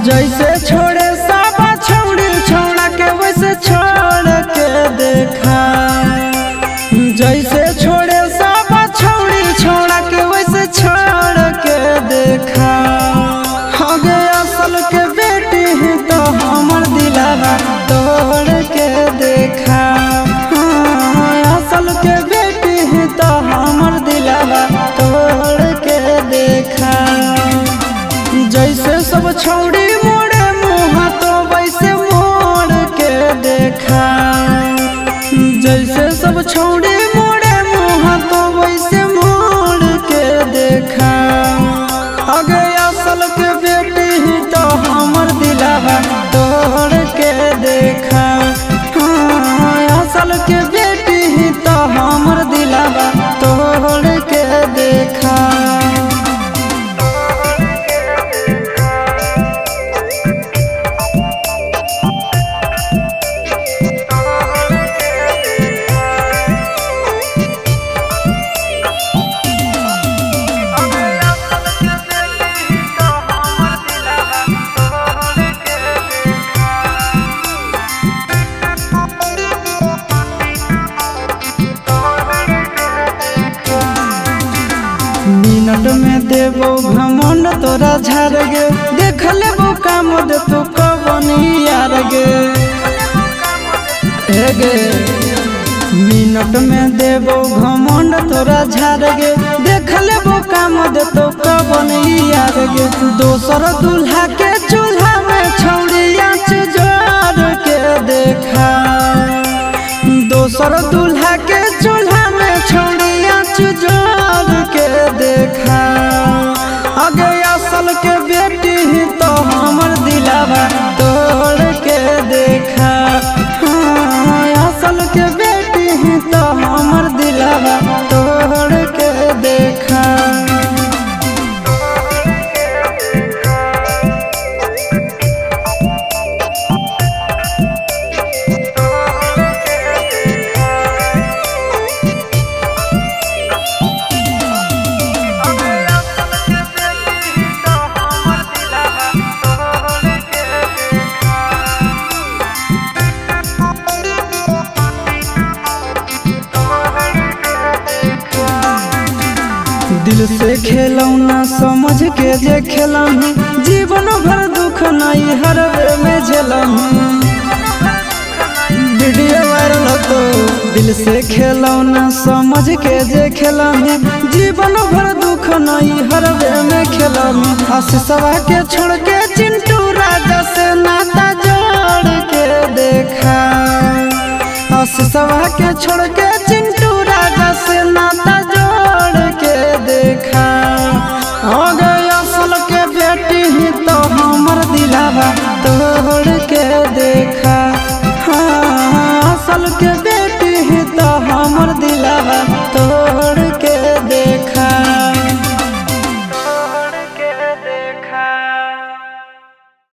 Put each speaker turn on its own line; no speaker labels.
जैसे छोड़े सब छौड़ी छौड़ा के वैसे छोड़ के देखा। जैसे छोड़े सब छौड़ी छौड़ा के वैसे छोड़ के देखा। आगे असल के बेटी ही तो हमर दिलावा तोड़ के देखा। असल के बेटी ही तो हमर दिलावा तोड़ के देखा। जैसे सब छौड़ी मोड़े मुँह तो वैसे मोड़ के देखा। जैसे सब छौड़ी मोड़े मुँह तो वैसे मोड़ के देखा। आगे असल के बेटी ही तो हमर दिलावा तोड़ के देखा। असल के बेटी ही तो हमर दिलावा तोड़ के देखा। मिनट में देबो घमंड तोरा झाड़ गे। देख लेबो काम दे तो कबनी यार गे। हे गे मिनट में देबो घमंड तोरा झाड़ गे। देख लेबो काम दे तो कबनी यार गे। दोसर दूल्हा के चूल्हा में छौड़िया जोड़ के देखा। दोसर दूल्हा के चूल्हा में छौड़िया जोड़ के देखा। आगे असल के बेटी ही तो हमर दिलावा तोड़ के देखा। असल के बेटी ही तो हमर दिलावा तोड़ के देखा। दिल से खेलौना समझ के जे खेलही। जीवन भर दुख नहीं हरवे में झेलही। वीडियो वायरल तो दिल से खेलौना समझ के जे खेलही। जीवन भर दुख नहीं हरवे में खेलही। आशीषवा के छोड़ के चिंटू राजा से नाता जोड़ के देखा। आशीषवा के छोड़ के चिंटू राजा से नाता